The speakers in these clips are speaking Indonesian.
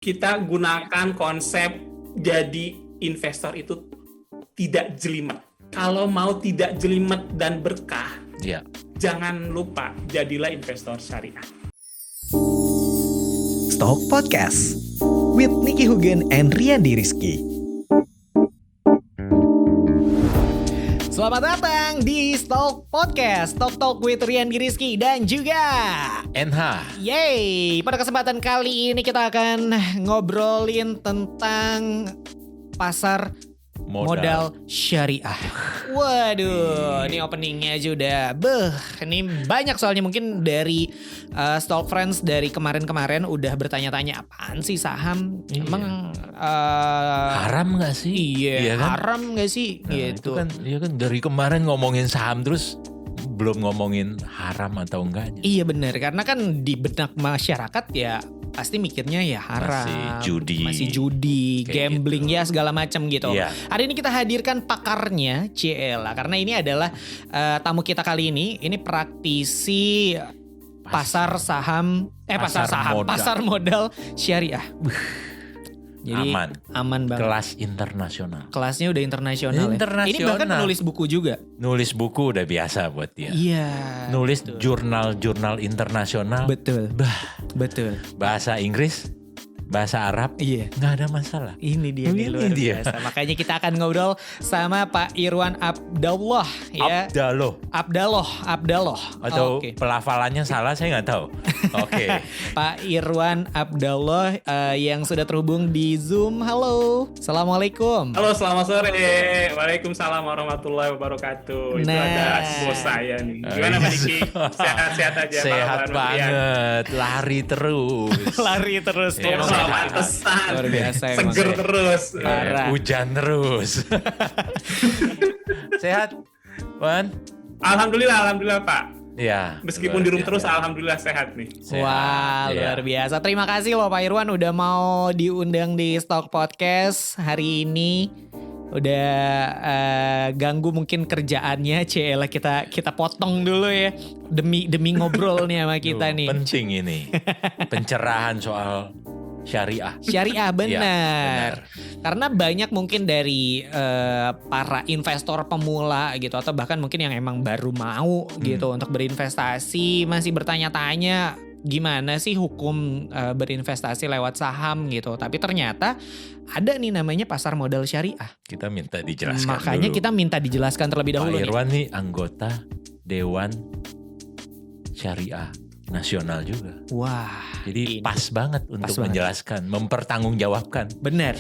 kita gunakan konsep jadi investor itu tidak jelimet. Kalau mau tidak jelimet dan berkah, jangan lupa jadilah investor syariah. Stock Podcast with Nicky Hugen and Riyandi Rizky. Selamat datang di Stock Podcast, Talk with Riyandi Rizky dan juga NH. Yeay, pada kesempatan kali ini kita akan ngobrolin tentang pasar modal syariah. Waduh, ini openingnya aja udah ini banyak soalnya mungkin dari Stock Friends dari kemarin-kemarin udah bertanya-tanya apaan sih saham? Emang haram gak sih? Iya kan? Haram gak sih? Nah, gitu. Itu kan dari kemarin ngomongin saham terus belum ngomongin haram atau enggaknya. Iya benar, karena kan di benak masyarakat ya pasti mikirnya ya haram, masih judi, gambling gitu. Ya segala macam gitu. Iya. Hari ini kita hadirkan pakarnya, Ciela, karena ini adalah tamu kita kali ini praktisi pasar modal syariah. Jadi aman banget. Kelas internasional. Kelasnya udah internasional. Ini bahkan nulis buku juga. Nulis buku udah biasa buat dia. Iya. Nulis jurnal internasional. Betul. Betul. Bahasa Inggris, bahasa Arab. Iya. Nggak ada masalah. Ini dia nih luar biasa. Makanya kita akan ngobrol sama Pak Irwan Abdallah ya. Abdallah. Atau pelafalannya salah saya nggak tahu. Oke. Pak Irwan Abdallah yang sudah terhubung di Zoom. Halo. Assalamualaikum. Halo, selamat sore. Waalaikumsalam warahmatullahi wabarakatuh. Itu ada bos saya nih. Gimana Pak Diki? Sehat-sehat aja. Sehat banget. Lari terus. Lari terus. Pantesan. Luar biasa. Seger terus. Hujan terus. Sehat, Wan? Alhamdulillah Pak. Ya. Meskipun di rumah terus, alhamdulillah sehat nih. Wah, luar biasa. Terima kasih loh Pak Irwan udah mau diundang di Stock Podcast hari ini. Udah ganggu mungkin kerjaannya, Ciela kita potong dulu ya demi ngobrol nih sama kita nih. Penting ini pencerahan soal syariah benar. Karena banyak mungkin dari para investor pemula gitu atau bahkan mungkin yang emang baru mau gitu untuk berinvestasi masih bertanya-tanya gimana sih hukum berinvestasi lewat saham gitu. Tapi ternyata ada nih namanya pasar modal syariah. Kita minta dijelaskan. Makanya dulu. kita minta dijelaskan terlebih dahulu. Pak Irwan nih anggota Dewan Syariah Nasional juga. Wah. Jadi pas banget untuk menjelaskan, mempertanggungjawabkan. Benar.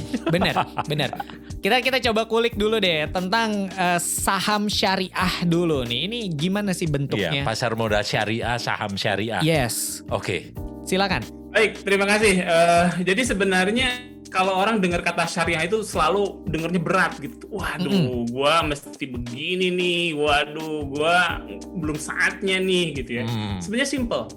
Kita coba kulik dulu deh tentang saham syariah dulu nih. Ini gimana sih bentuknya? Iya, pasar modal syariah, saham syariah. Yes. Oke. Silakan. Baik, terima kasih. Jadi sebenarnya kalau orang dengar kata syariah itu selalu dengarnya berat gitu. Waduh, gua mesti begini nih. Waduh, gua belum saatnya nih gitu ya. Sebenarnya simple.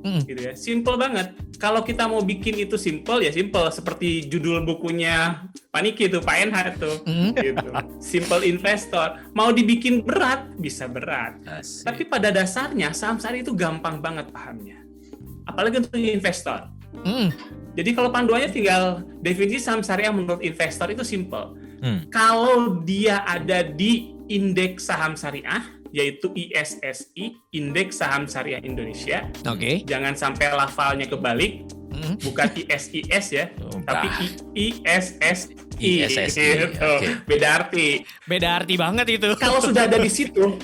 Gitu ya. Simple banget. Kalau kita mau bikin itu simple ya simple seperti judul bukunya Pak Niki itu, Pak NH tuh. Gitu. Simple investor. Mau dibikin berat bisa berat. Asik. Tapi pada dasarnya saham syariah itu gampang banget pahamnya. Apalagi untuk investor. Jadi kalau panduannya tinggal definisi saham syariah menurut investor itu simple. Kalau dia ada di indeks saham syariah, yaitu ISSI, Indeks Saham Syariah Indonesia. Oke. Jangan sampai lafalnya kebalik, bukan ISIS ya, tapi ISSI. Gitu. Okay. Beda arti banget itu. Kalau sudah ada di situ,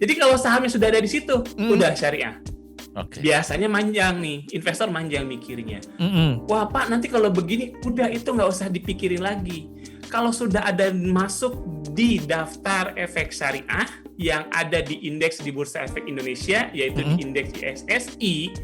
jadi kalau sahamnya sudah ada di situ, udah syariah. Okay. Biasanya manjang nih, investor manjang mikirnya. Wah Pak, nanti kalau begini, udah itu nggak usah dipikirin lagi. Kalau sudah ada masuk di daftar efek syariah yang ada di indeks di Bursa Efek Indonesia, yaitu di indeks ISSI,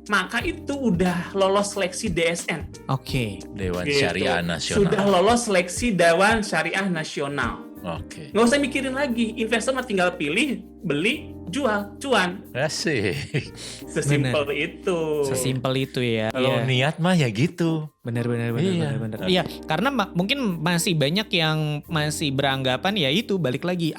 maka itu udah lolos seleksi DSN. Oke. Dewan Syariah Nasional. Sudah lolos seleksi Dewan Syariah Nasional. Oke. Nggak usah mikirin lagi, investor mah tinggal pilih, beli, jual, cuan. Asik. Sesimpel itu. Sesimpel itu ya. Kalau niat mah ya gitu. Benar. Iya, karena mungkin masih banyak yang masih beranggapan ya itu balik lagi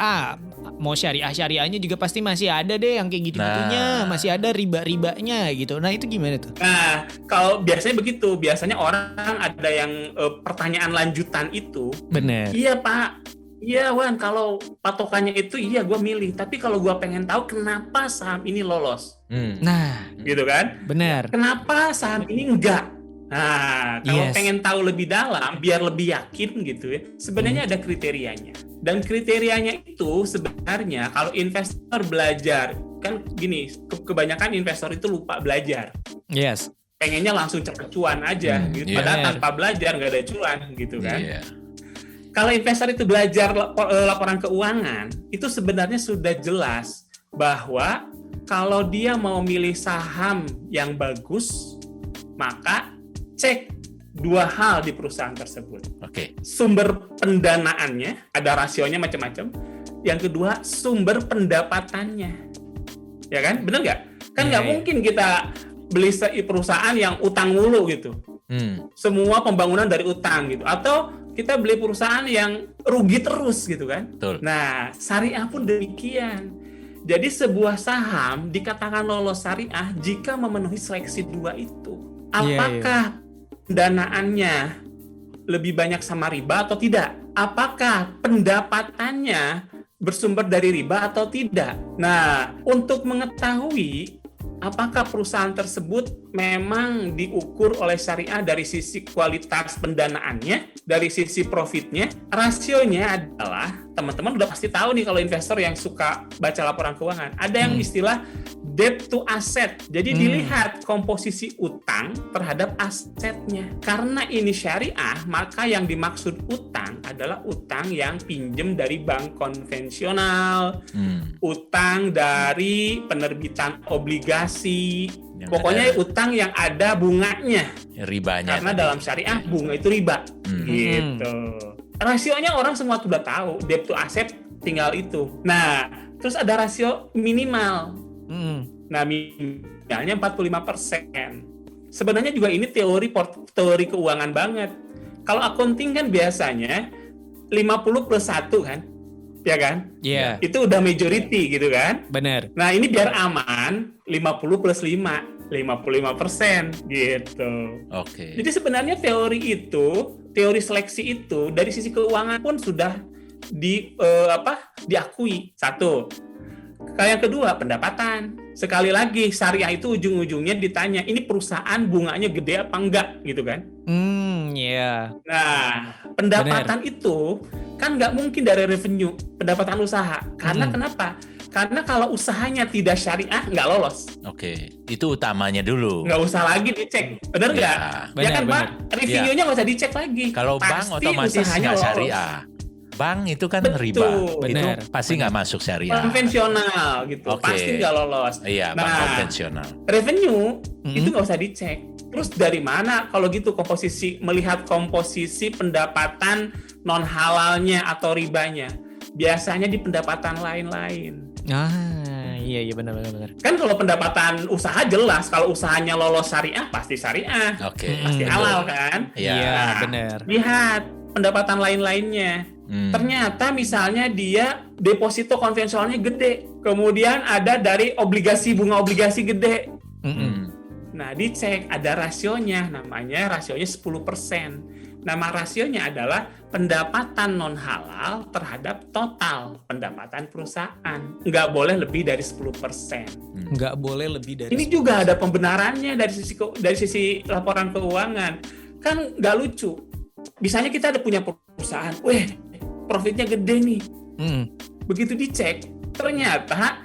mau syariahnya juga pasti masih ada deh yang kayak gitu-gitunya, masih ada riba-ribanya gitu. Nah itu gimana tuh? Nah, kalau biasanya begitu, biasanya orang ada yang pertanyaan lanjutan itu, Bener. iya Pak, iya Wan, kalau patokannya itu iya gue milih, tapi kalau gue pengen tahu kenapa saham ini lolos, Nah, gitu kan? benar. Kenapa saham ini enggak? Nah, kalau Yes. pengen tahu lebih dalam, biar lebih yakin gitu ya, sebenarnya ada kriterianya. Dan kriterianya itu sebenarnya kalau investor belajar, kan gini, kebanyakan investor itu lupa belajar. Yes. Pengennya langsung cepet cuan aja, gitu. iya. Padahal Bener. tanpa belajar nggak ada cuan, gitu kan. Iya. Kalau investor itu belajar laporan keuangan, itu sebenarnya sudah jelas bahwa kalau dia mau milih saham yang bagus, maka cek dua hal di perusahaan tersebut. Oke. Sumber pendanaannya, ada rasionya macam-macam. Yang kedua, sumber pendapatannya. Ya kan? Bener nggak? Kan nggak Iya. mungkin kita beli perusahaan yang utang mulu gitu. Semua pembangunan dari utang gitu. Atau kita beli perusahaan yang rugi terus gitu kan. Betul. Nah, syariah pun demikian. Jadi sebuah saham dikatakan lolos syariah jika memenuhi seleksi dua itu. Apakah pendanaannya lebih banyak sama riba atau tidak? Apakah pendapatannya bersumber dari riba atau tidak? Nah, untuk mengetahui apakah perusahaan tersebut memang diukur oleh syariah dari sisi kualitas pendanaannya, dari sisi profitnya, rasionya adalah, teman-teman udah pasti tahu nih kalau investor yang suka baca laporan keuangan, ada yang istilah debt to asset. Jadi dilihat komposisi utang terhadap asetnya. Karena ini syariah, maka yang dimaksud utang adalah utang yang pinjem dari bank konvensional, utang dari penerbitan obligasi, Yang pokoknya ada utang yang ada bunganya. ribanya. Karena tadi. dalam syariah bunga itu riba. Gitu. Rasionya orang semua sudah tahu, debt to asset tinggal itu. Nah, terus ada rasio minimal. Nah, minimalnya 45%. Sebenarnya juga ini teori keuangan banget. Kalau accounting kan biasanya 50 plus 1 kan? Ya kan? Iya. Itu udah majority gitu kan? Bener. Nah, ini biar aman 50 plus 5, 55% gitu. Oke. Jadi sebenarnya teori seleksi itu dari sisi keuangan pun sudah diakui. Satu. Yang kedua, pendapatan. Sekali lagi, syariah itu ujung-ujungnya ditanya, ini perusahaan bunganya gede apa enggak gitu kan? Iya. Nah, pendapatan itu kan nggak mungkin dari revenue, pendapatan usaha. Karena kenapa? Karena kalau usahanya tidak syariah, nggak lolos. Oke. Itu utamanya dulu. Nggak usah lagi dicek. Bener nggak? Bener, Ya kan, bener. Pak? Revenue-nya nggak usah dicek lagi. Kalau bank Pasti otomatis usahanya nggak lolos. syariah. Bank itu kan Betul. riba. Bener. Itu pasti nggak masuk syariah. Konvensional gitu. Oke. Pasti nggak lolos. Iya, bank Nah, konvensional. revenue itu nggak usah dicek. Terus dari mana kalau gitu melihat komposisi pendapatan non halalnya atau ribanya? Biasanya di pendapatan lain-lain. Iya benar. Kan kalau pendapatan usaha jelas, kalau usahanya lolos syariah pasti syariah, Oke. pasti betul. halal kan? Iya. Iya, Nah, benar. Lihat pendapatan lain-lainnya. Ternyata misalnya dia deposito konvensionalnya gede, kemudian ada dari bunga obligasi gede. Nah, dicek ada rasionya, namanya rasionya 10%. Nama rasionya adalah pendapatan non halal terhadap total pendapatan perusahaan. Nggak boleh lebih dari 10%. Nggak boleh lebih dari. Ini juga ada pembenarannya dari sisi laporan keuangan. Kan nggak lucu. Misalnya kita ada punya perusahaan, profitnya gede nih. Begitu dicek, ternyata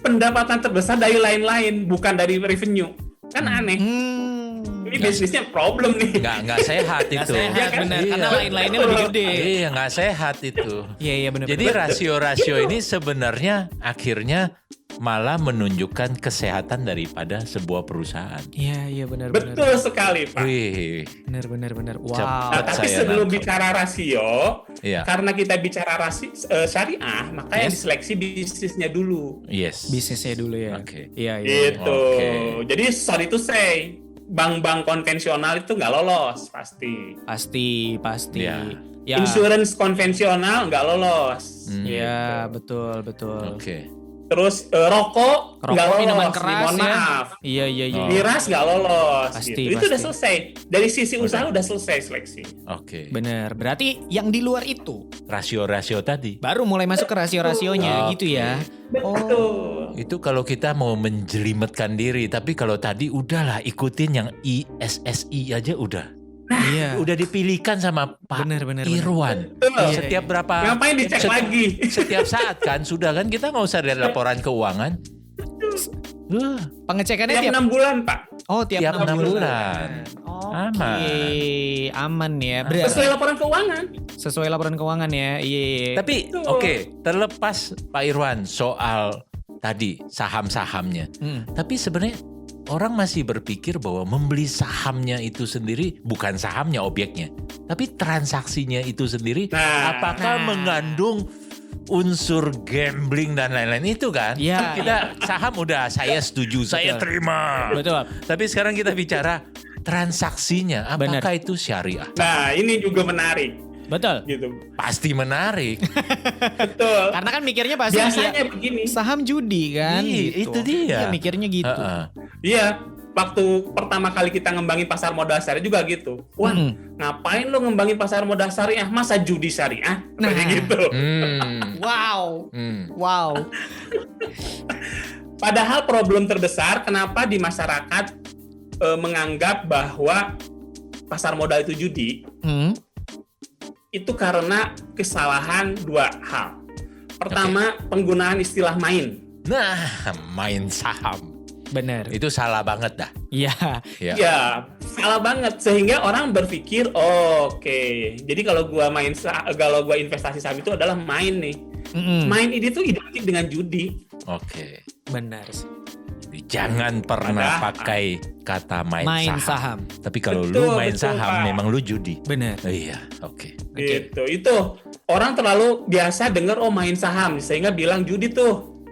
pendapatan terbesar dari lain-lain, bukan dari revenue. Kan aneh. Ini bisnisnya problem nih. Nggak sehat Nggak itu. sehat, kan? benar. Iya. Karena lain-lainnya lebih gede. Iya, nggak sehat itu. Iya benar. Jadi rasio-rasio ini sebenarnya akhirnya malah menunjukkan kesehatan daripada sebuah perusahaan. Iya benar. Betul sekali, Pak. Wih, Benar. Wow. Nah, tapi saya sebelum nangkep. bicara rasio, Iya. karena kita bicara syariah, maka yang diseleksi bisnisnya dulu. Yes. Bisnisnya dulu ya. Oke. Iya. Gitu. Oke. Jadi sorry to say, bank-bank konvensional itu nggak lolos pasti. Pasti. Ya. Ya. Insurance konvensional nggak lolos. Ya, betul. Oke. Terus rokok nggak lolos. Minuman keras Mohon ya. maaf. Iya. Miras nggak lolos. Pasti, gitu. Itu udah pasti. selesai. Dari sisi usaha udah selesai seleksi. Oke. Bener. Berarti yang di luar itu Rasio-rasio tadi. baru mulai masuk ke rasio-rasionya Oke. gitu ya. Betul. Itu kalau kita mau menjelimetkan diri, tapi kalau tadi udahlah ikutin yang ISSI aja udah. Iya. Udah dipilihkan sama Pak Bener. Irwan. Betul. Setiap berapa Ngapain dicek lagi? Setiap saat kan sudah kan kita nggak usah lihat laporan keuangan. Pengecekannya Tiap 6 bulan, Pak. tiap tiap 6 6 bulan. bulan. Oke, aman ya. Berarti Sesuai laporan keuangan. sesuai laporan keuangan ya. Iya. Tapi Betul. oke, terlepas Pak Irwan soal tadi saham-sahamnya. Tapi sebenarnya orang masih berpikir bahwa membeli sahamnya itu sendiri bukan sahamnya objeknya, tapi transaksinya itu sendiri apakah mengandung unsur gambling dan lain-lain itu kan? Ya. Kita saham udah saya setuju, saya terima. Betul. Tapi sekarang kita bicara transaksinya, apakah Benar. itu syariah? Nah, ini juga menarik. Betul. Gitu. Pasti menarik. Betul. Karena kan mikirnya pasti Biasanya begini. saham judi kan. Iya, gitu. itu dia. Iya, mikirnya gitu. Heeh. Iya, waktu pertama kali kita ngembangin pasar modal syariah juga gitu. Wah, ngapain lo ngembangin pasar modal syariah? Masa judi syariah? Kayak gitu. Wow. Wow. Padahal problem terbesar kenapa di masyarakat menganggap bahwa pasar modal itu judi, itu karena kesalahan dua hal. Pertama, penggunaan istilah main. Nah, main saham. Bener. Itu salah banget dah. Iya. Ya. Ya, salah banget sehingga orang berpikir, oke, jadi kalau gua investasi saham itu adalah main nih. Main ini tuh identik dengan judi. Oke. Benar. Jangan pernah Padahal- pakai kata main saham. saham. Tapi kalau Betul, lu main betul, saham, Pak. memang lu judi. Bener. Iya, oke. Gitu. Itu orang terlalu biasa dengar main saham sehingga bilang judi tuh.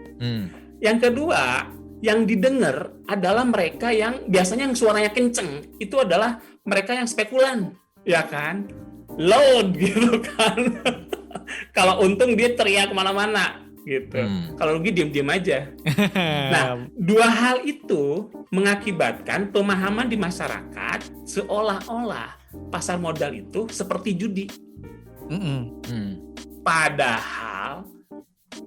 Yang kedua, yang didengar adalah mereka yang biasanya yang suaranya kenceng. Itu adalah mereka yang spekulan, ya kan? Load gitu kan. Kalau untung dia teriak kemana-mana gitu. Kalau rugi diam-diam aja. Nah, dua hal itu mengakibatkan pemahaman di masyarakat seolah-olah pasar modal itu seperti judi. Padahal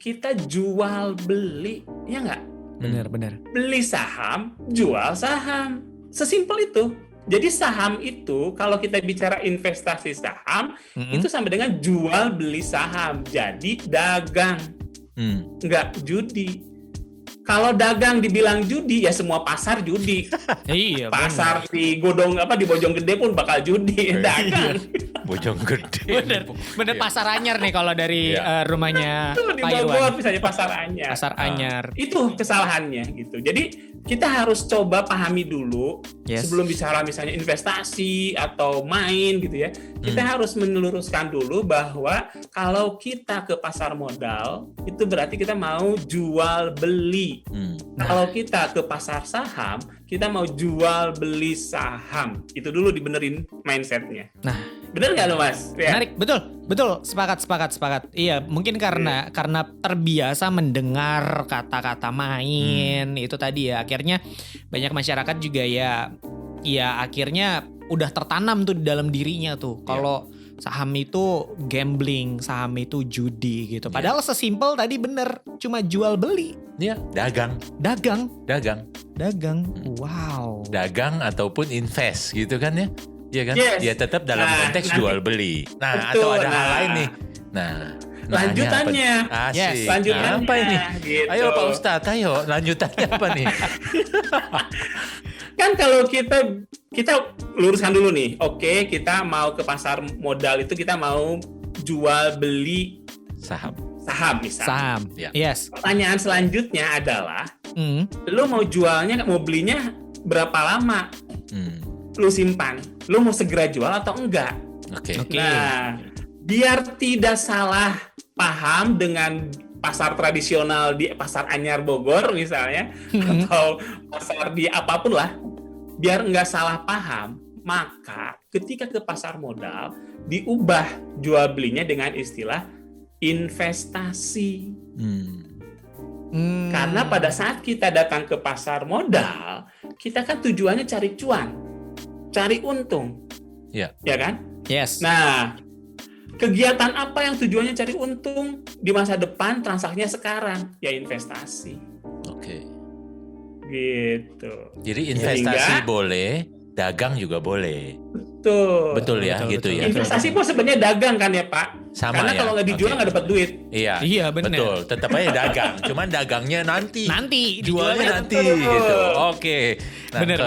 kita jual beli, ya nggak? Bener. Beli saham, jual saham. Sesimpel itu. Jadi saham itu kalau kita bicara investasi saham itu sama dengan jual beli saham. Jadi dagang, nggak judi. Kalau dagang dibilang judi, ya semua pasar judi. Iya. Pasar di di Bojonggede pun bakal judi. Dagang. Bojonggede. Bener pasar anyar nih kalau dari rumahnya Itu di Pak Bogor Irwan. misalnya pasar anyar. Pasar anyar. Itu kesalahannya gitu. Jadi kita harus coba pahami dulu sebelum bicara misalnya investasi atau main gitu ya. Kita harus meluruskan dulu bahwa kalau kita ke pasar modal itu berarti kita mau jual beli. Kalau kita ke pasar saham, kita mau jual beli saham. Itu dulu dibenerin mindsetnya. Nah, bener nggak lo Mas? Ya. menarik, betul, sepakat. Iya, mungkin karena terbiasa mendengar kata-kata main itu tadi ya, akhirnya banyak masyarakat juga ya akhirnya udah tertanam tuh di dalam dirinya tuh. Kalau saham itu gambling, saham itu judi gitu. Padahal sesimpel tadi bener, cuma jual beli. Iya, dagang. Wow. Dagang ataupun invest gitu kan ya. Iya kan? Yes. Ya tetap dalam konteks nanti. jual beli. Nah, Betul, atau ada hal lain nih. Nah, lanjutannya. Asik. Yes, lanjutannya. Apa ini? Gitu. Ayo Pak Ustadz, ayo lanjutannya apa nih? Kan kalau kita luruskan dulu nih. Oke, kita mau ke pasar modal itu kita mau jual beli Saham. misalnya. Saham. Ya. Yes. Pertanyaan selanjutnya adalah, lu mau belinya berapa lama? Lu simpan. Lu mau segera jual atau enggak? Oke. Nah, biar tidak salah paham dengan pasar tradisional di pasar Anyar Bogor misalnya, atau pasar di apapun lah, biar nggak salah paham, maka ketika ke pasar modal diubah jual belinya dengan istilah investasi. Karena pada saat kita datang ke pasar modal, kita kan tujuannya cari cuan, cari untung, ya kan? Yes. Nah, kegiatan apa yang tujuannya cari untung di masa depan, transaksinya sekarang, ya investasi. Oke. Gitu. Jadi investasi boleh, dagang juga boleh. Betul ya, gitu ya. Investasi pun sebenarnya dagang kan ya Pak? Sama karena ya? kalau nggak dijual nggak dapat duit. Iya, benar. Betul, tetap aja dagang. Cuman dagangnya nanti. Jualnya nanti betul. gitu. Oke. Benar.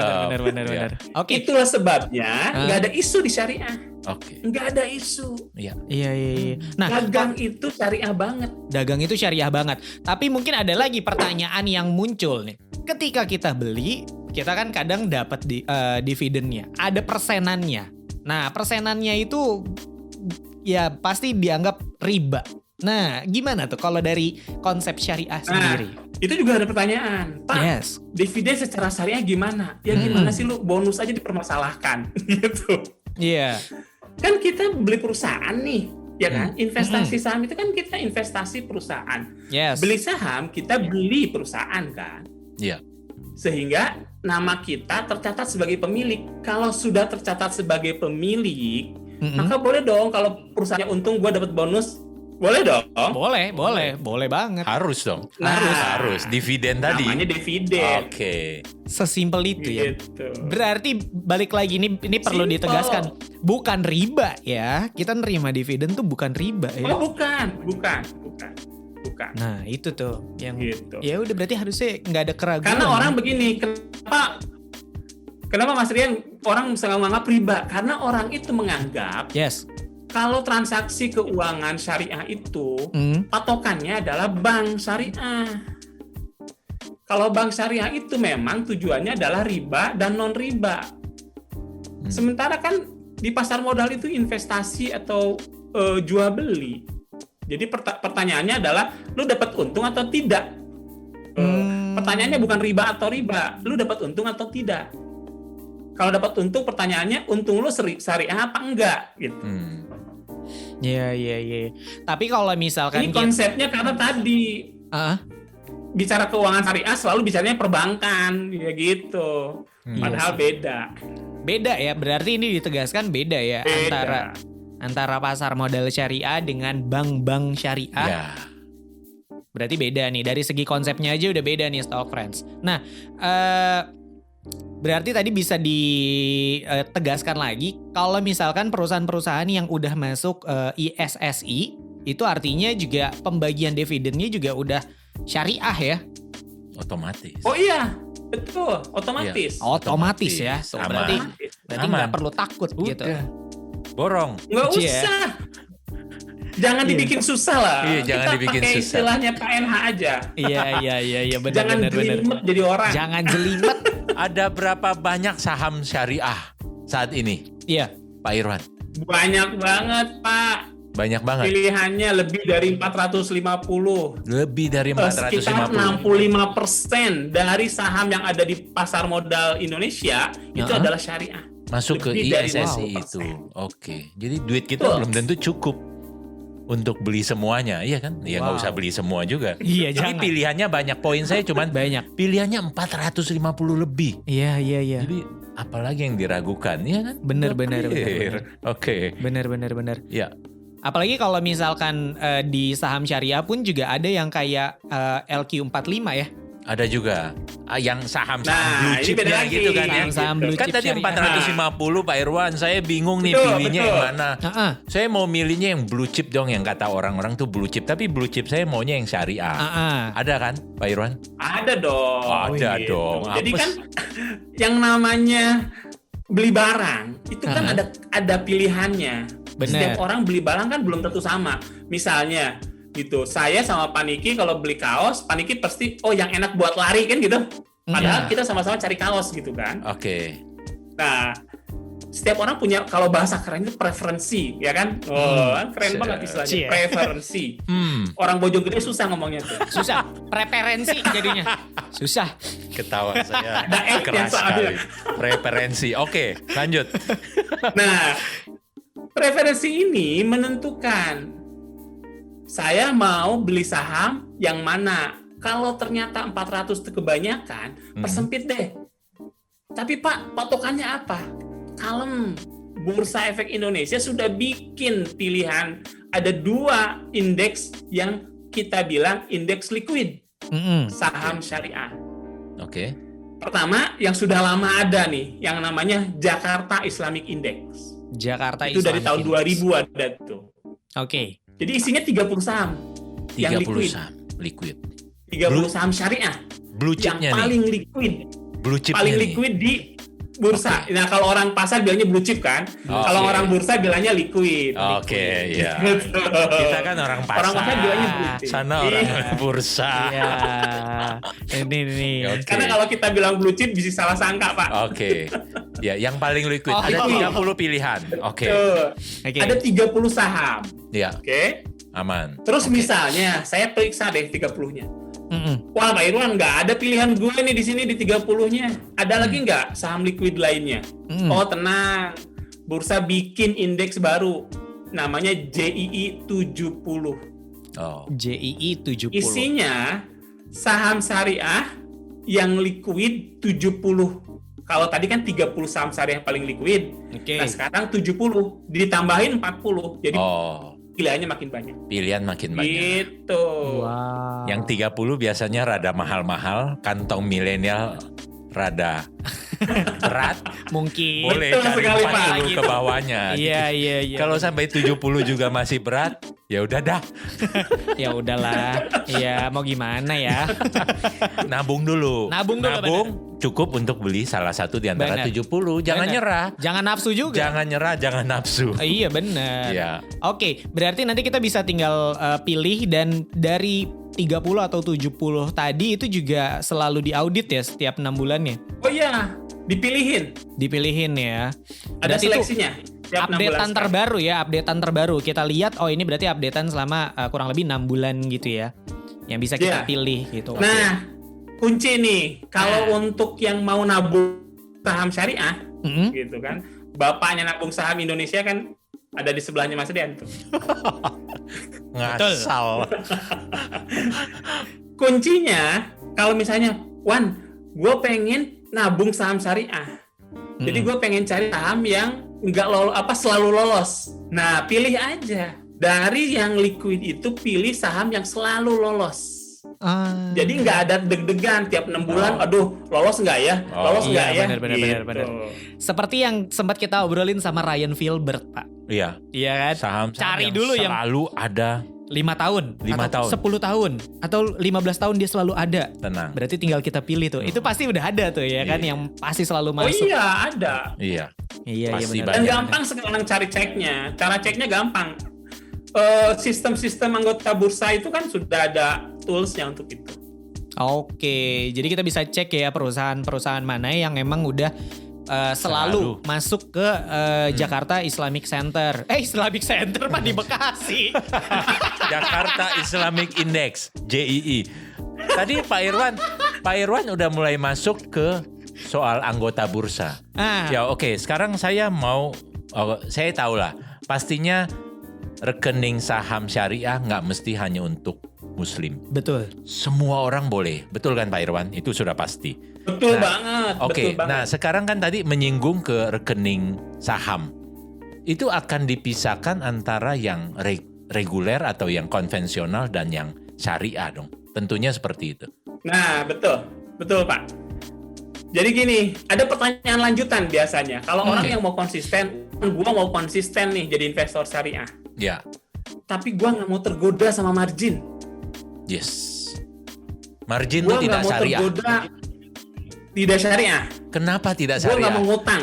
Ya. Oke. Itulah sebabnya nggak ada isu di syariah. Oke. Nggak ada isu. Iya. Nah, dagang itu syariah banget. Dagang itu syariah banget. Tapi mungkin ada lagi pertanyaan yang muncul nih. Ketika kita beli, kita kan kadang dapat dividennya. Ada persenannya. Nah, persenannya itu ya pasti dianggap riba. Nah, gimana tuh kalau dari konsep syariah sendiri? Itu juga ada pertanyaan. Pak, dividen secara syariah gimana? Ya gimana sih lu bonus aja dipermasalahkan gitu. Iya. Kan kita beli perusahaan nih, ya kan? Investasi saham itu kan kita investasi perusahaan. Yes. Beli saham kita beli perusahaan kan? Iya. Sehingga nama kita tercatat sebagai pemilik. Kalau sudah tercatat sebagai pemilik, maka boleh dong kalau perusahaannya untung gue dapat bonus. Boleh dong. Boleh banget. Harus dong. Nah, harus. Dividen tadi. Namanya dividen. Oke. Sesimpel itu ya. Gitu. Berarti balik lagi ini perlu ditegaskan, bukan riba ya. Kita nerima dividen tuh bukan riba ya. Oh, bukan. Nah, itu tuh yang gitu. Ya udah berarti harusnya nggak ada keraguan. Karena orang begini, kenapa Mas Rian orang selalu menganggap riba? Karena orang itu menganggap kalau transaksi keuangan syariah itu patokannya adalah bank syariah. Kalau bank syariah itu memang tujuannya adalah riba dan non riba. Sementara kan di pasar modal itu investasi atau jual beli. Jadi pertanyaannya adalah lu dapat untung atau tidak? Pertanyaannya bukan riba atau riba, lu dapat untung atau tidak? Kalau dapat untung, pertanyaannya untung lu syariah apa enggak gitu. Iya. Tapi kalau misalkan ini konsepnya karena tadi bicara keuangan syariah selalu bicaranya perbankan ya gitu. Padahal beda ya, berarti ini ditegaskan beda ya. Antara pasar modal syariah dengan bank-bank syariah. Berarti beda nih, dari segi konsepnya aja udah beda nih Stock Friends. Nah, berarti tadi bisa ditegaskan lagi kalau misalkan perusahaan-perusahaan yang udah masuk ISSI itu artinya juga pembagian dividennya juga udah syariah ya? Otomatis. Oh iya, betul, otomatis. Ya. Otomatis ya. Berarti nggak perlu takut gitu. Borong. Nggak usah. Jangan dibikin susah lah. Iya, jangan dibikin susah. Kita pakai istilahnya PNH aja. Iya, benar. Jangan jelimet jadi orang. Jangan jelimet. Ada berapa banyak saham syariah saat ini? Iya, Pak Irwan. Banyak banget, Pak. Banyak banget. Pilihannya lebih dari 450. Lebih dari 450. Sekitar 65% dari saham yang ada di pasar modal Indonesia itu adalah syariah. Masuk lebih ke ISSI itu. Oke. Jadi duit kita belum tentu cukup untuk beli semuanya, iya kan? Ya nggak usah beli semua juga. Iya, tapi jangan. pilihannya banyak. Poin saya cuman banyak. Pilihannya 450 lebih. Iya. Jadi apalagi yang diragukan, ya kan? Bener. Oke. Bener. Ya. Apalagi kalau misalkan di saham syariah pun juga ada yang kayak LQ45 ya. Ada juga yang saham-saham blue ini chipnya beda gitu lagi. kan ya. Saham blue Kan chip tadi syariah. 450 Pak Irwan, saya bingung nih pilihnya yang mana. Saya mau milihnya yang blue chip dong, yang kata orang-orang tuh blue chip. Tapi blue chip saya maunya yang syariah. Ada kan Pak Irwan? Ada dong. Ada dong. Jadi kan yang namanya beli barang itu kan ada pilihannya. Bener. Setiap orang beli barang kan belum tentu sama. Misalnya gitu, saya sama Pak Niki kalau beli kaos, Pak Niki pasti yang enak buat lari kan gitu. Padahal kita sama-sama cari kaos gitu kan. Oke. Nah, setiap orang punya, kalau bahasa keren itu preferensi, ya kan? Keren banget istilahnya, preferensi. Orang Bojonggede susah ngomongnya tuh. Susah, preferensi jadinya. Susah. Ketawa saya Ada keras sekali. Preferensi. Oke, lanjut. Nah, preferensi ini menentukan saya mau beli saham yang mana. Kalau ternyata 400 itu kebanyakan, persempit deh. Tapi Pak, patokannya apa? Kalem. Bursa Efek Indonesia sudah bikin pilihan. Ada 2 indeks yang kita bilang indeks liquid. Saham syariah. Oke. Pertama, yang sudah lama ada nih, yang namanya Jakarta Islamic Index. Jakarta itu dari tahun 2000 ada tuh. Oke. Jadi isinya 30 saham. 30 yang liquid. saham liquid. 30 saham syariah. Blue Yang chipnya paling nih. liquid. Blue chipnya Paling nih. liquid di bursa. Oke. Nah, kalau orang pasar bilangnya blue chip kan. Kalau Oke. orang bursa bilangnya liquid. Oke, ya. Gitu. Kita kan orang pasar. Orang pasar bilangnya blue chip. Sana orang Iya. bursa. Iya. Ini. Oke. Karena kalau kita bilang blue chip bisa salah sangka, Pak. Oke. Ya, yang paling liquid. Oh, Ada iya. 30 pilihan. Oke. Tuh. Oke. Ada 30 saham. Ya, Oke. aman. Terus Oke. misalnya saya periksa deh 30-nya. Mm-mm. Wah, Pak Irwan, nggak ada pilihan gue nih di sini di 30-nya. Ada lagi nggak saham liquid lainnya? Oh, tenang. Bursa bikin indeks baru. Namanya JII 70. Oh. JII 70. Isinya saham syariah yang liquid 70. Kalau tadi kan 30 saham syariah paling liquid. Oke. Nah, sekarang 70. Ditambahin 40. Jadi Oh, pilihannya makin banyak. pilihan makin banyak. Gitu. Wow. Yang 30 biasanya rada mahal-mahal, kantong milenial rada berat. Mungkin. Boleh Betul cari sekali, Pak. 40 ke bawahnya. Iya. Kalau sampai 70 juga masih berat, ya udah dah, Ya udahlah. Iya, mau gimana ya? nabung dulu. Nabung dulu, cukup untuk beli salah satu di antara Benar. 70. Jangan Benar. nyerah. Jangan nafsu juga. Jangan nyerah, jangan nafsu. Iya benar. Iya. Oke, berarti nanti kita bisa tinggal pilih dan dari 30 atau 70 tadi itu juga selalu diaudit ya setiap 6 bulannya. Oh iya, dipilihin. Dipilihin ya. Ada Berarti itu seleksinya. Tiap 6 bulan updatean sekali. terbaru ya, updatean terbaru. Kita lihat oh ini berarti updatean selama kurang lebih 6 bulan gitu ya. Yang bisa kita Iya. pilih gitu. Nah, kunci nih, kalau untuk yang mau nabung saham syariah, Mm-mm. gitu kan, bapaknya nabung saham Indonesia kan ada di sebelahnya Mas Rian tuh. Ngasal. Kuncinya, kalau misalnya, Wan, gue pengen nabung saham syariah. Jadi gue pengen cari saham yang nggak selalu lolos. Nah, pilih aja. Dari yang liquid itu pilih saham yang selalu lolos. Jadi nggak ada deg-degan tiap 6 bulan, aduh lolos nggak ya? Lolos nggak iya, ya? benar. Seperti yang sempat kita obrolin sama Ryan Filbert, Pak. Iya. Iya kan? Saham Cari yang dulu yang selalu ada. 5 tahun, 5 atau tahun. 10 tahun, atau 15 tahun dia selalu ada. Tenang. Berarti tinggal kita pilih tuh. Itu pasti udah ada tuh ya kan, Iya. yang pasti selalu Oh masuk. iya, ada. Iya. Iya Pasti benar. Dan banyak. gampang sekarang cari ceknya. Cara ceknya gampang. Sistem-sistem anggota bursa itu kan sudah ada toolsnya untuk itu. Oke, jadi kita bisa cek ya perusahaan-perusahaan mana yang emang udah selalu masuk ke Jakarta Islamic Center. Islamic Center mah di Bekasi. Jakarta Islamic Index, JII. Tadi Pak Irwan udah mulai masuk ke soal anggota bursa. Ya oke, sekarang saya saya tahu lah, pastinya rekening saham syariah nggak mesti hanya untuk Muslim. Betul. Semua orang boleh, betul kan Pak Irwan? Itu sudah pasti. Betul banget. Oke, betul banget. nah sekarang kan tadi menyinggung ke rekening saham. Itu akan dipisahkan antara yang reguler atau yang konvensional dan yang syariah dong. Tentunya seperti itu. Nah, betul Pak. Jadi gini, ada pertanyaan lanjutan biasanya. Kalau orang yang mau konsisten, gua mau konsisten nih jadi investor syariah. Ya, Tapi gua nggak mau tergoda sama margin. yes. Margin Gua itu tidak nggak mau syariah. tergoda tidak syariah. Kenapa tidak Gua nggak syariah? mau ngutang.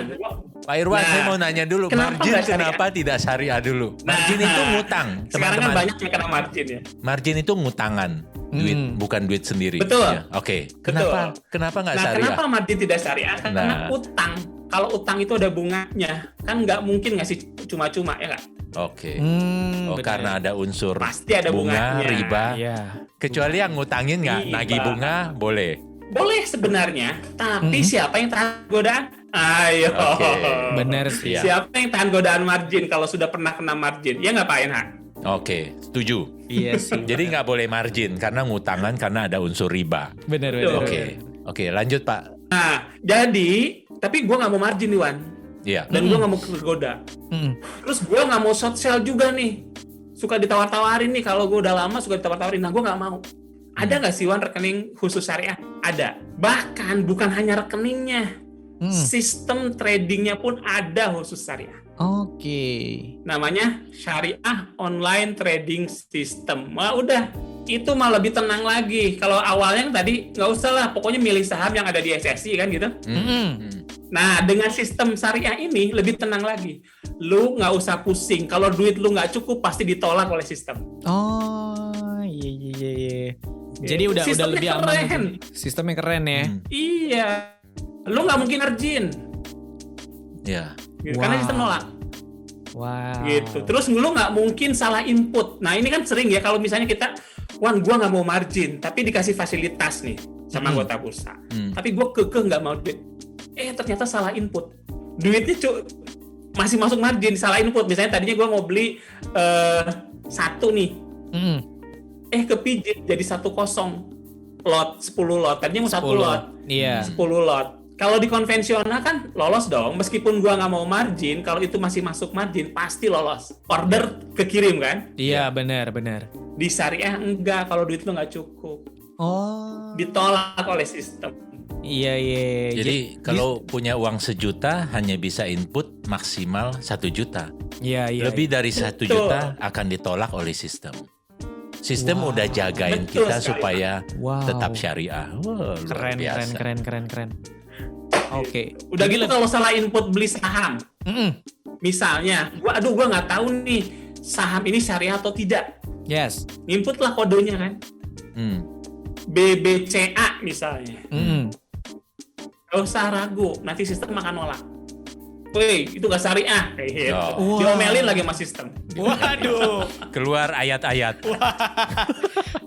Pak Irwan, Nah, saya mau nanya dulu, kenapa margin nggak syariah? kenapa tidak syariah dulu? Margin Nah, itu ngutang, Sekarang kan teman-teman. banyak yang kena margin ya. Margin itu ngutangan, duit bukan duit sendiri. Betul. Ya, oke. Kenapa nggak Nah, syariah? kenapa margin tidak syariah? Karena Nah. utang. kalau utang itu ada bunganya, kan nggak mungkin ngasih cuma-cuma ya nggak? Oke. Benar. Karena ada unsur Pasti ada bunga, bunganya. riba. Iya. Kecuali yang ngutangin nggak Riba. nagih bunga boleh. Boleh sebenarnya, tapi siapa yang tahan godaan? Ayo. Oke. Benar sih. Iya. Siapa yang tahan godaan margin kalau sudah pernah kena margin? Ya nggak Pak Enha? Oke, setuju. Iya sih. Jadi nggak boleh margin karena ngutangan karena ada unsur riba. Benar. Oke, lanjut Pak. Nah, jadi, tapi gue nggak mau margin nih, Wan. Iya. Dan gue nggak mau kegoda. Terus gue nggak mau short sell juga nih. Suka ditawar-tawarin nih, kalau gue udah lama suka ditawar-tawarin. Nah, gue nggak mau. Ada nggak sih, Wan, rekening khusus syariah? Ada. Bahkan bukan hanya rekeningnya. Sistem tradingnya pun ada khusus syariah. Oke. Namanya Syariah Online Trading System. Wah udah, itu mah lebih tenang lagi. Kalau awalnya yang tadi nggak usah lah, pokoknya milih saham yang ada di SSI kan gitu. Nah, dengan sistem syariah ini lebih tenang lagi. Lu nggak usah pusing. Kalau duit lu nggak cukup pasti ditolak oleh sistem. Oh, iya. Jadi udah Sistemnya lebih keren. aman. Sistemnya keren ya. Iya. Lu nggak mungkin margin. Iya. Gitu. Karena sistem nolak. Wow. Gitu. Terus lu nggak mungkin salah input. Nah ini kan sering ya kalau misalnya kita, Wan, gua nggak mau margin, tapi dikasih fasilitas nih sama anggota bursa. Tapi gua kekeh nggak mau duit. Ternyata salah input. Duitnya masih masuk margin, salah input. Misalnya tadinya gua mau beli 1 nih. Kepijit jadi 1-0 lot, 10 lot. Tadinya mau 1 lot. Iya. 10 lot. Kalau di konvensional kan lolos dong, meskipun gua nggak mau margin, kalau itu masih masuk margin pasti lolos. Order kekirim kan? Iya, benar. Di syariah enggak, kalau duit lu nggak cukup. Oh. Ditolak oleh sistem. Iya. Jadi kalau punya uang 1 juta hanya bisa input maksimal 1 juta. Iya. Lebih dari 1 Betul. juta akan ditolak oleh sistem. Sistem udah jagain Betul kita sekali. supaya Wow. tetap syariah. Wah, luar Keren. biasa. Oke. Udah Jadi gitu kalau salah input beli saham, misalnya, gua nggak tahu nih saham ini syariah atau tidak. Yes. Input lah kodenya kan, BBCA misalnya. Gak usah ragu, nanti sistem akan nolak. Woi, itu gak syariah kayak gitu. Oh. Diomelin lagi sama sistem. Waduh. Keluar ayat-ayat.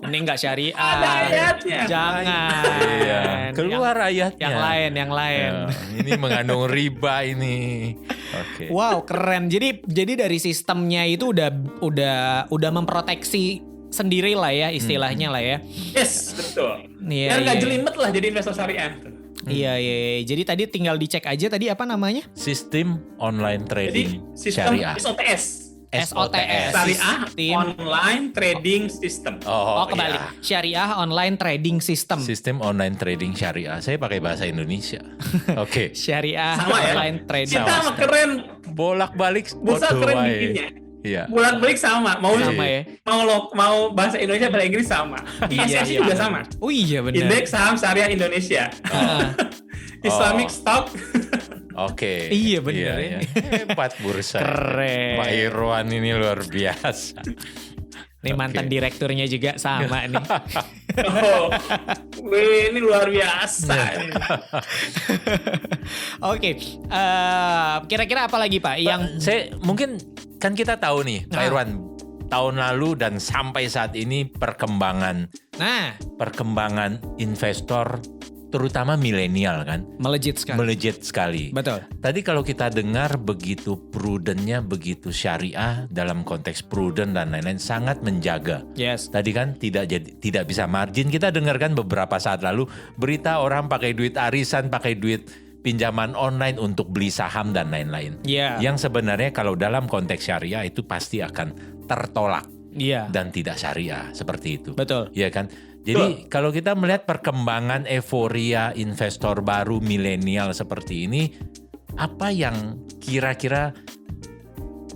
Ini nggak syariah. Ada ayatnya. Jangan. Iya. Keluar ayatnya. Yang lain. Ya, ini mengandung riba ini. Oke. Wow, keren. Jadi dari sistemnya itu udah memproteksi sendiri lah ya istilahnya lah ya. Yes, betul. Iya, Biar nggak iya. jelimet lah jadi investor syariah. Iya. Jadi tadi tinggal dicek aja tadi apa namanya? Sistem online Jadi trading sistem syariah. SOTS. SOTS. Syariah Sistem. Online Trading System. Oh, kebalik. iya. Syariah Online Trading System. Sistem online trading syariah. Saya pakai bahasa Indonesia. Oke. Syariah Sama ya. Online Trading Kita System. mah keren. Bolak-balik Bursa bodoh keren wae. bikinnya. Iya. Bolak-balik sama. Sama ya. Mau bahasa Indonesia bahasa Inggris sama. ISSI juga sama. Oh iya benar. Indeks Saham Syariah Indonesia. Islamic Stock. Oke. Iya, bener ya. Hebat bursa. Keren. Pak Irwan ini luar biasa. Nih mantan direkturnya juga sama nih. Oh, wih, ini luar biasa. Oke, kira-kira apa lagi Pak? Yang Saya mungkin kan kita tahu nih Pak Irwan tahun lalu dan sampai saat ini perkembangan investor terutama milenial kan melejit sekali. melejit sekali. Betul. Tadi kalau kita dengar begitu prudentnya, begitu syariah dalam konteks prudent dan lain-lain sangat menjaga. Yes. Tadi kan tidak bisa margin. Kita dengarkan beberapa saat lalu berita orang pakai duit arisan, pakai duit pinjaman online untuk beli saham dan lain-lain. Iya. Yang sebenarnya kalau dalam konteks syariah itu pasti akan tertolak Iya. dan tidak syariah seperti itu. Betul. Iya kan? Jadi kalau kita melihat perkembangan euforia investor baru milenial seperti ini, apa yang kira-kira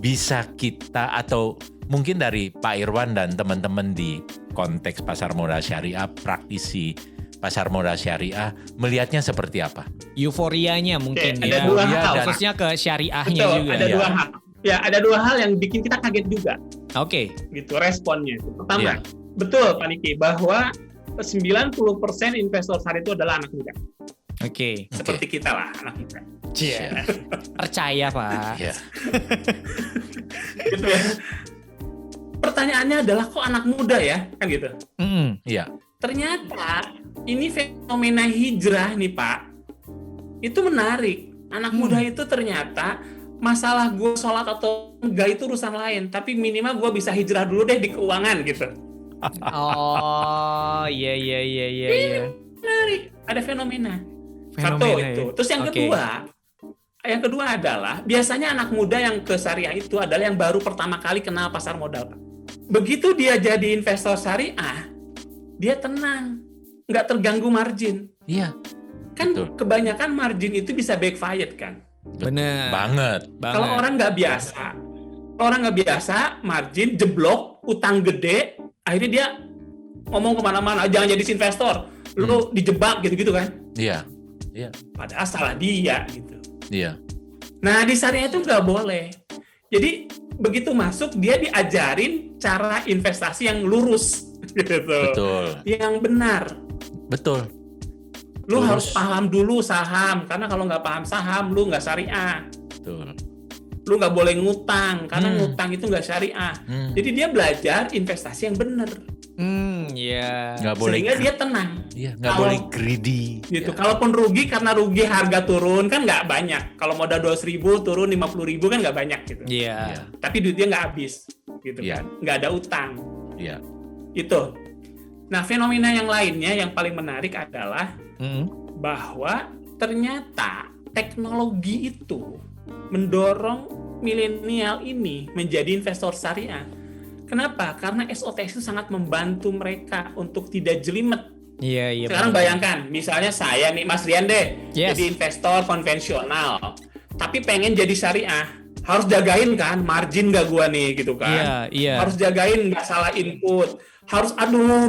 bisa kita atau mungkin dari Pak Irwan dan teman-teman di konteks pasar modal syariah, praktisi pasar modal syariah, melihatnya seperti apa? Euforianya mungkin Oke, ya. ada dua hal. Khususnya ke syariahnya Betul, juga. ada ya. dua hal. Ya, ada dua hal yang bikin kita kaget juga. Oke. Gitu responnya. Pertama, Iya. betul Pak Niki, bahwa 90% investor syariah itu adalah anak muda. Oke. Seperti kita lah, anak muda. Cie. Percaya Pak. Ya. Gitu ya. Pertanyaannya adalah kok anak muda ya, kan gitu. Iya. Ternyata ini fenomena hijrah nih Pak, itu menarik. Anak muda itu ternyata masalah gue sholat atau enggak itu urusan lain, tapi minimal gue bisa hijrah dulu deh di keuangan gitu. Oh, iya. Ini menarik, ada fenomena. Satu itu. Terus yang kedua adalah biasanya anak muda yang ke syariah itu adalah yang baru pertama kali kenal pasar modal, Pak. Begitu dia jadi investor syariah, dia tenang, nggak terganggu margin. Iya. Kan Betul. kebanyakan margin itu bisa backfired kan. Bener. Banget. Kalau orang nggak biasa, margin jeblok, utang gede, akhirnya dia ngomong kemana-mana, jangan jadi investor, lu dijebak gitu-gitu kan. Iya. Padahal salah dia gitu. Iya. Nah di syariah itu nggak boleh. Jadi begitu masuk dia diajarin cara investasi yang lurus gitu. Betul. Yang benar. Betul. Lu Lurus. harus paham dulu saham, karena kalau nggak paham saham lu nggak syariah. Betul. Lu nggak boleh ngutang, karena ngutang itu nggak syariah. Jadi dia belajar investasi yang benar. Iya. Nggak boleh. Sehingga dia tenang. Iya. Nggak boleh greedy. Gitu. Ya. Kalaupun rugi karena rugi harga turun kan nggak banyak. Kalau modal 200.000 turun 50.000 kan nggak banyak gitu. Iya. Tapi duitnya nggak habis, gitu Iya. kan? Nggak ada utang. Iya. Itu. Nah fenomena yang lainnya yang paling menarik adalah bahwa ternyata teknologi itu mendorong milenial ini menjadi investor syariah. Kenapa? Karena SOTX itu sangat membantu mereka untuk tidak jelimet. Iya. Sekarang bayangkan, misalnya saya nih Mas Rian deh, Yes. jadi investor konvensional, tapi pengen jadi syariah, harus jagain kan margin nggak gua nih gitu kan? Iya. Harus jagain nggak salah input, harus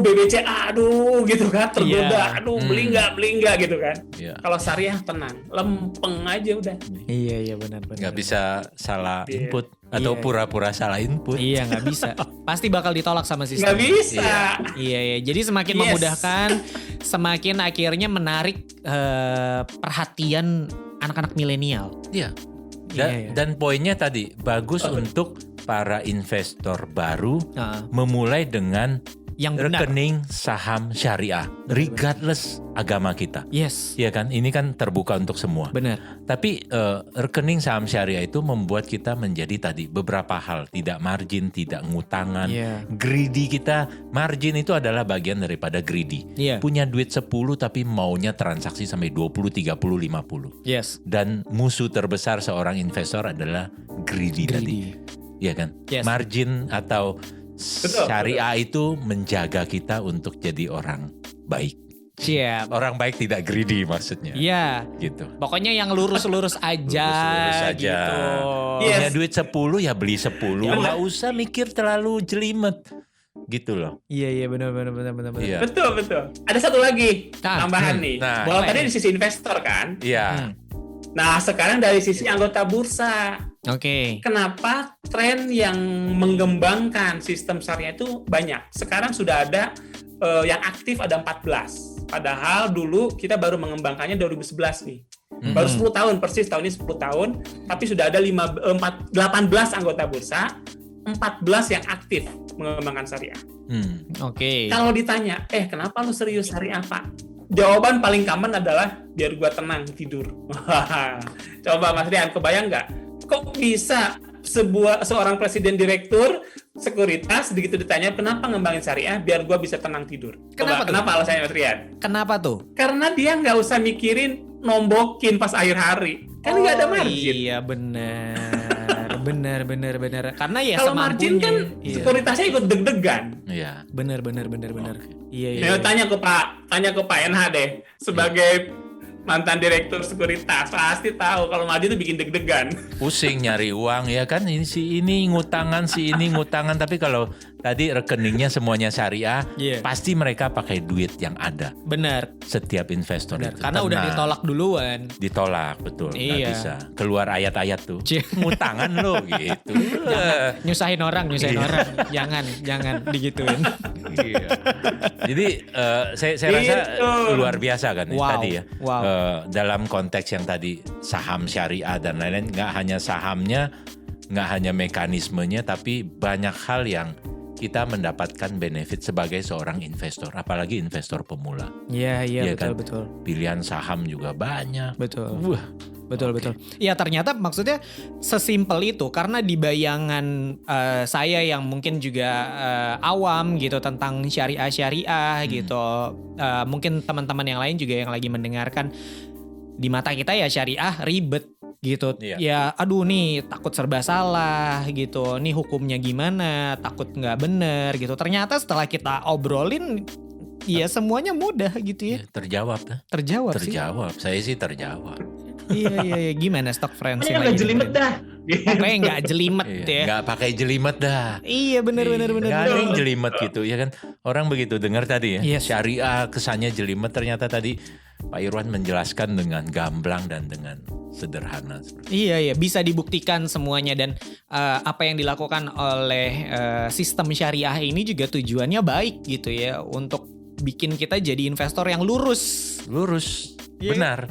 BBCA gitu kan, tergoda, beli nggak gitu kan? Iya. Kalau syariah tenang, lempeng aja udah. Iya benar. Nggak bisa salah Iya. input atau Iya. pura-pura salah input. Iya nggak bisa. Pasti bakal ditolak sama sistem. Nggak bisa. Iya. Jadi semakin Yes. memudahkan, semakin akhirnya menarik perhatian anak-anak milenial. Iya. Iya. Dan poinnya tadi bagus untuk para investor baru memulai dengan Yang benar. rekening saham syariah, regardless agama kita. Yes. Iya kan, ini kan terbuka untuk semua. Benar. Tapi rekening saham syariah itu membuat kita menjadi tadi beberapa hal, tidak margin, tidak ngutangan, Iya. greedy kita. Margin itu adalah bagian daripada greedy. Iya. Punya duit 10 tapi maunya transaksi sampai 20, 30, 50. Yes. Dan musuh terbesar seorang investor adalah greedy tadi. Iya kan? Yes. Margin atau Betul, syariah itu menjaga kita untuk jadi orang baik. Siap. Orang baik tidak greedy maksudnya. Iya. Gitu. Pokoknya yang lurus-lurus aja. Lurus-lurus aja. Gitu. Yes. Punya duit 10 ya beli 10. Ya, Nggak usah mikir terlalu jelimet. Gitu loh. Iya benar. Iya. Betul. Ada satu lagi tambahan nih. Nah. Bahwa tadi di sisi investor kan. Iya. Nah sekarang dari sisi anggota bursa. Oke. Kenapa tren yang mengembangkan sistem syariah itu banyak? Sekarang sudah ada yang aktif ada 14. Padahal dulu kita baru mengembangkannya 2011 nih. Baru 10 tahun, persis tahun ini 10 tahun. Tapi sudah ada 18 anggota bursa, 14 yang aktif mengembangkan syariah. Oke. Kalau ditanya, kenapa lu serius syariah Pak? Jawaban paling common adalah biar gua tenang tidur. Coba Mas Rian, kebayang nggak? Kok bisa seorang presiden direktur sekuritas begitu ditanya kenapa ngembangin syariah biar gua bisa tenang tidur? Kenapa alasannya Mas Rian? Kenapa tuh? Karena dia nggak usah mikirin nombokin pas akhir hari. Kan nggak ada margin. Iya benar. Karena ya Kalau margin kan sekuritasnya ikut deg-degan. Iya. Benar. Iya. Ya, tanya ke Pak NH deh sebagai mantan direktur sekuritas pasti tahu kalau margin itu bikin deg-degan. Pusing nyari uang ya kan, si ini ngutangan tapi kalau tadi rekeningnya semuanya syariah, pasti mereka pakai duit yang ada. Benar. Setiap investor itu. Karena udah ditolak duluan. Ditolak, betul. Nggak Iya. bisa. Keluar ayat-ayat tuh. Ngutangan lo gitu. Nyusahin orang. Jangan digituin. Iya. Jadi saya rasa luar biasa kan tadi ya. Dalam konteks yang tadi saham syariah dan lain-lain, nggak hanya sahamnya, nggak hanya mekanismenya, tapi banyak hal yang kita mendapatkan benefit sebagai seorang investor, apalagi investor pemula. Iya, betul, kan? betul. Pilihan saham juga banyak. Betul. Wah. Betul. Ya ternyata maksudnya sesimpel itu, karena di bayangan saya yang mungkin juga awam gitu tentang syariah gitu. Mungkin teman-teman yang lain juga yang lagi mendengarkan, di mata kita ya syariah ribet gitu. Iya. Ya aduh nih takut serba salah gitu. Nih hukumnya gimana, takut nggak bener gitu. Ternyata setelah kita obrolin ya semuanya mudah gitu ya. Terjawab. Terjawab sih. Saya sih terjawab. Iya. Gimana stock friends? Pokoknya nggak jelimet dah. Pokoknya nggak jelimet ya. Nggak pakai jelimet dah. Iya benar. Nggak ada yang jelimet gitu ya kan. Orang begitu dengar tadi ya. Yes. Syariah kesannya jelimet, ternyata tadi Pak Irwan menjelaskan dengan gamblang dan dengan sederhana. Iya bisa dibuktikan semuanya, dan apa yang dilakukan oleh sistem syariah ini juga tujuannya baik gitu ya, untuk bikin kita jadi investor yang lurus. Benar.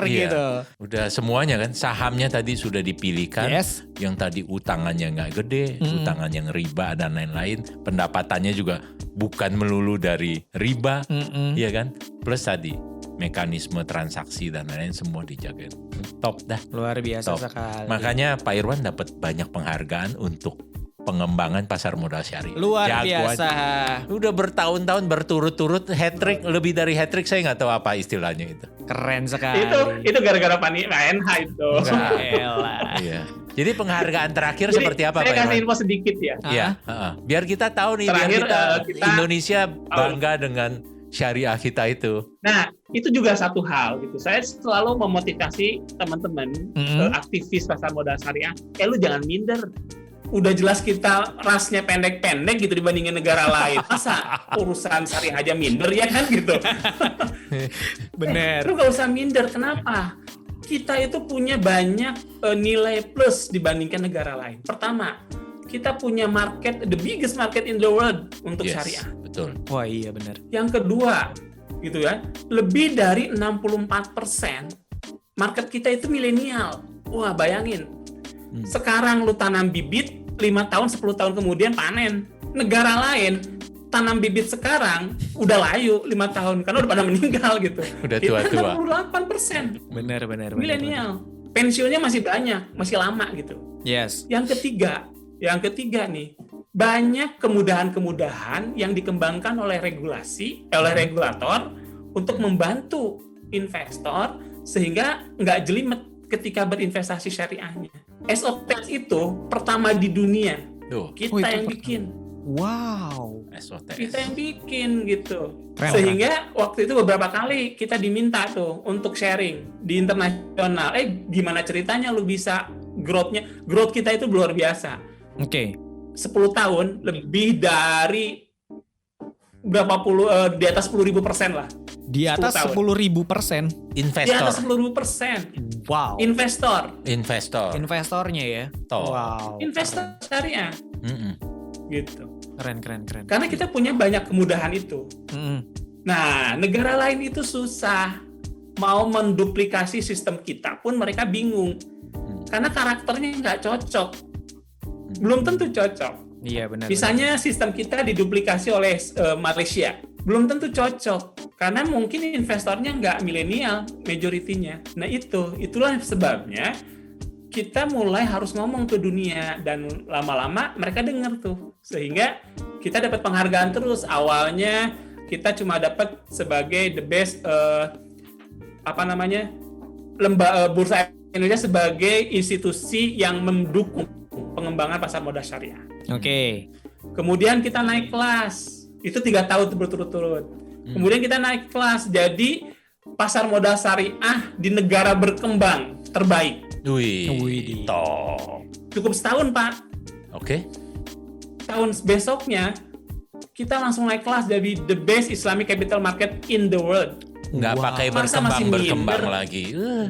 Iya. Gitu. Udah semuanya kan, sahamnya tadi sudah dipilihkan. Yes. Yang tadi utangannya nggak gede, utangan yang riba dan lain-lain. Pendapatannya juga bukan melulu dari riba, ya kan? Plus tadi mekanisme transaksi dan lain-lain semua dijaga. Top dah. Luar biasa Top. sekali. Makanya Pak Irwan dapat banyak penghargaan untuk pengembangan pasar modal syariah. Luar Jagoan. biasa. Udah bertahun-tahun berturut-turut hat-trick, lebih dari hat-trick, saya nggak tahu apa istilahnya itu. Keren sekali. Itu gara-gara Pak NH itu. Elah. Iya. Jadi penghargaan terakhir Jadi, seperti apa Pak saya kasih Irwan? info sedikit ya. Iya, biar kita tahu nih, Terakhir, biar kita Indonesia bangga dengan syariah kita itu. Nah, itu juga satu hal gitu. Saya selalu memotivasi teman-teman aktivis pasar modal syariah, lu jangan minder. Udah jelas kita rasnya pendek-pendek gitu dibandingin negara lain. Masa urusan syariah aja minder ya kan gitu. Bener. Lu gak usah minder. Kenapa? Kita itu punya banyak nilai plus dibandingkan negara lain. Pertama, kita punya market, the biggest market in the world untuk syariah. Betul. Wah iya benar. Yang kedua, gitu ya, lebih dari 64% market kita itu milenial. Wah, bayangin. Sekarang lu tanam bibit, 5 tahun, 10 tahun kemudian panen. Negara lain tanam bibit sekarang udah layu 5 tahun karena udah pada meninggal gitu. Udah tua-tua. 68%. Benar. Milenial. Pensiunnya masih banyak, masih lama gitu. Yes. Yang ketiga nih, banyak kemudahan-kemudahan yang dikembangkan oleh regulator untuk membantu investor sehingga nggak jelimet ketika berinvestasi syariahnya. SOTS itu pertama di dunia. Kita yang bikin. Wow. SOTS. Kita yang bikin gitu. Keren, Sehingga waktu itu beberapa kali kita diminta tuh untuk sharing di internasional. Gimana ceritanya lu bisa growth kita itu luar biasa. Oke. 10 tahun lebih dari berapa puluh di atas 10.000% lah. Di atas 10.000%. Investor. Di atas 10.000%. Wow. Investor. Investornya ya. Toh. Wow. Investor syariah. Gitu. Keren. Karena kita punya banyak kemudahan itu. Nah, negara lain itu susah. Mau menduplikasi sistem kita pun mereka bingung. Karena karakternya nggak cocok. Belum tentu cocok. Iya benar. Misalnya sistem kita diduplikasi oleh Malaysia. Belum tentu cocok. Karena mungkin investornya nggak milenial, majoritinya. Nah itulah sebabnya kita mulai harus ngomong ke dunia. Dan lama-lama mereka dengar tuh. Sehingga kita dapat penghargaan terus. Awalnya kita cuma dapat sebagai the best Bursa Indonesia sebagai institusi yang mendukung pengembangan pasar modal syariah. Oke. Kemudian kita naik kelas. Itu 3 tahun berturut-turut. Kemudian kita naik kelas. Jadi pasar modal syariah di negara berkembang terbaik. Wih. Toh. Cukup setahun, Pak. Oke. Tahun besoknya kita langsung naik kelas jadi the best Islamic capital market in the world. Nggak pakai Masa masih berkembang minder? lagi.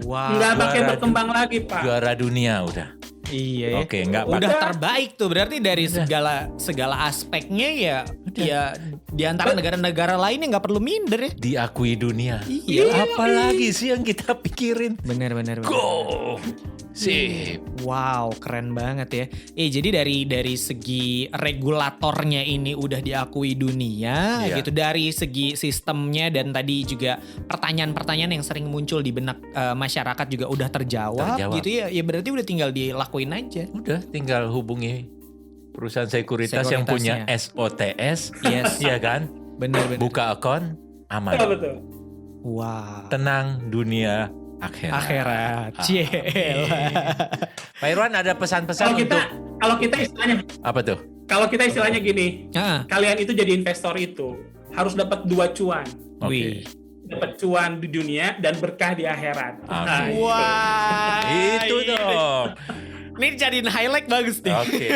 Wow. Nggak pakai berkembang lagi, Pak. Juara dunia udah. Iya. Oke, nggak Udah terbaik tuh berarti dari segala aspeknya ya. Ya di antara negara-negara lainnya nggak perlu minder ya. diakui dunia. Iya. Apalagi sih yang kita pikirin? Bener. Go. Sip. Wow, keren banget ya. Jadi dari segi regulatornya ini udah diakui dunia Iya. gitu. Dari segi sistemnya dan tadi juga pertanyaan-pertanyaan yang sering muncul di benak masyarakat juga udah terjawab gitu ya. Ya berarti udah tinggal dilakuin aja. Udah tinggal hubungi perusahaan sekuritas yang punya SOTS. Yes. Iya kan? Bener. Buka akun aman. Betul. Wow. Tenang dunia akhirat. Pak Irwan ada pesan-pesan Kalau kita istilahnya apa tuh? Kalau kita istilahnya gini, Ah. kalian itu jadi investor itu harus dapat 2 cuan. Oke. Dapat cuan di dunia dan berkah di akhirat. Amin. Wah. Itu dong. Ini jadiin highlight bagus nih. Oke.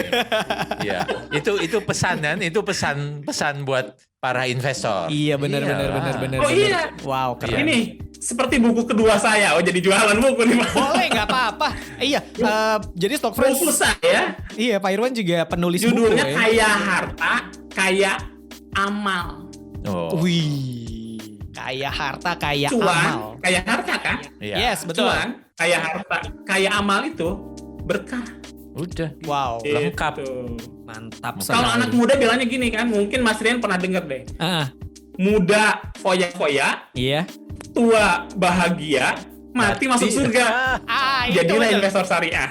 Ya, itu pesan kan? Itu pesan buat para investor. Iya benar. Oh iya. Wow, keren. Ini seperti buku kedua saya. Oh, jadi jualan buku nih, Pak. Boleh nggak apa-apa. Iya. Jadi Stock Friends. Buku saya Iya, Pak Irwan juga penulis judulnya buku ya. Kaya Harta, Kaya Amal. Oh. Wih. Kaya harta, kaya Cuan, amal. kaya harta kan? Iya. Yes, betul. Cuan, kaya harta, kaya amal itu berkah. Udah. Wow, Lengkap. Gitu. mantap Kalau sekali. anak muda bilangnya gini kan, mungkin Mas Rian pernah denger deh. Muda foya-foya, Iya. tua bahagia, mati masuk surga. Itu Jadilah betul. investor syariah.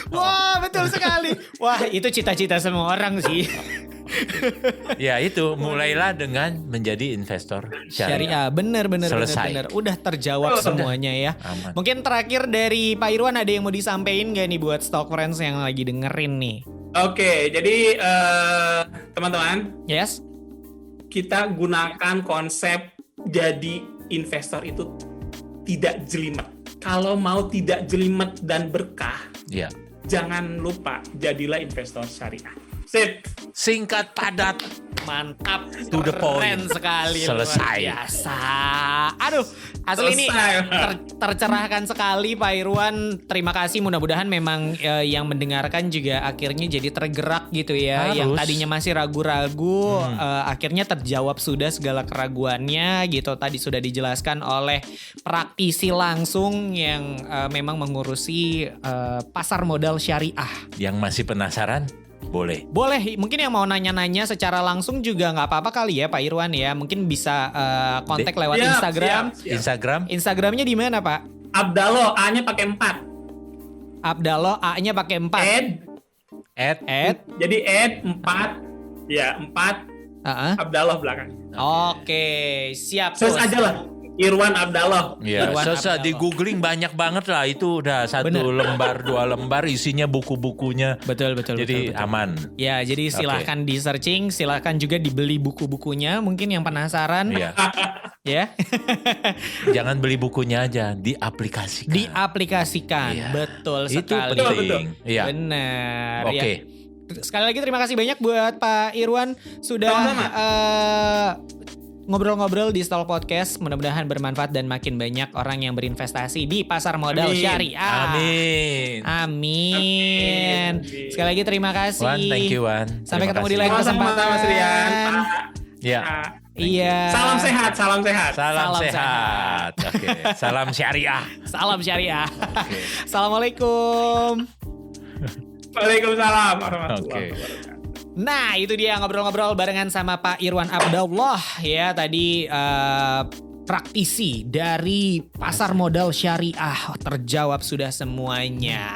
Wah, betul sekali. Wah, itu cita-cita semua orang sih. Ya itu, mulailah dengan menjadi investor syariah. Bener. Selesai. Udah terjawab semuanya ya. Aman. Mungkin terakhir dari Pak Irwan ada yang mau disampaikan gak nih buat Stock Friends yang lagi dengerin nih? Oke, jadi teman-teman, Yes? kita gunakan konsep jadi investor itu tidak jelimet. Kalau mau tidak jelimet dan berkah, Ya. jangan lupa jadilah investor syariah. Sip. Singkat, padat. Mantap, To the point. keren sekali, Selesai. luar biasa. Aduh, asli ini tercerahkan sekali Pak Irwan. Terima kasih, mudah-mudahan memang yang mendengarkan juga akhirnya jadi tergerak gitu ya. Harus. Yang tadinya masih ragu-ragu, akhirnya terjawab sudah segala keraguannya gitu. Tadi sudah dijelaskan oleh praktisi langsung yang memang mengurusi pasar modal syariah. Yang masih penasaran? Boleh. Boleh, mungkin yang mau nanya-nanya secara langsung juga nggak apa-apa kali ya Pak Irwan ya. Mungkin bisa kontak lewat Siap, Instagram. siap. Instagram? Instagramnya di mana Pak? Abdallah, A-nya pakai 4. Abdallah, A-nya pakai 4. Add. Jadi 4. Ya, 4. Abdallah belakang. Oke, siap. Search aja lah. Irwan Abdallah. Ya, Irwan susah Abdallah. di googling banyak banget lah. Itu udah 1 lembar, 2 lembar isinya buku-bukunya. Betul. Jadi betul. aman. Ya, jadi silahkan di searching, silahkan juga dibeli buku-bukunya. Mungkin yang penasaran, Iya. ya, Jangan beli bukunya aja, diaplikasikan. diaplikasikan. Iya. Betul Itu sekali. penting. Iya. Benar. Oke. Ya. Sekali lagi terima kasih banyak buat Pak Irwan sudah Sama-sama. ngobrol-ngobrol di Stall Podcast. Mudah-mudahan bermanfaat dan makin banyak orang yang berinvestasi di pasar modal Amin. syariah. Amin. Amin. Sekali lagi terima kasih. Wan, thank you Wan. Sampai Terima ketemu di kasih. lain Sama-sama kesempatan. Mas Rian. Ya. Iya. Salam sehat, salam sehat. Salam Salam sehat. Oke. Salam syariah. Salam syariah. Oke. Assalamualaikum. Waalaikumsalam warahmatullahi Oke. wabarakatuh. Nah, itu dia ngobrol-ngobrol barengan sama Pak Irwan Abdallah ya tadi praktisi dari pasar modal syariah. Terjawab sudah semuanya.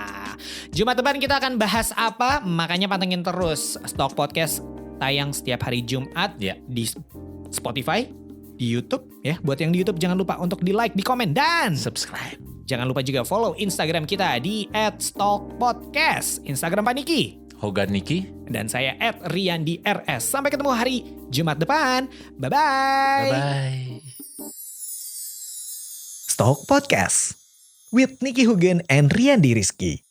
Jumat depan kita akan bahas apa? Makanya pantengin terus Stock Podcast tayang setiap hari Jumat Ya. di Spotify, di YouTube ya. Buat yang di YouTube jangan lupa untuk di-like, di komen dan Subscribe. jangan lupa juga follow Instagram kita di @stockpodcast. Instagram Pak Niki. Hogan Niki. Dan saya @riandirs. Sampai ketemu hari Jumat depan. Bye-bye. Bye-bye. Stock Podcast with Nicky Hugen and Riandi Rizky.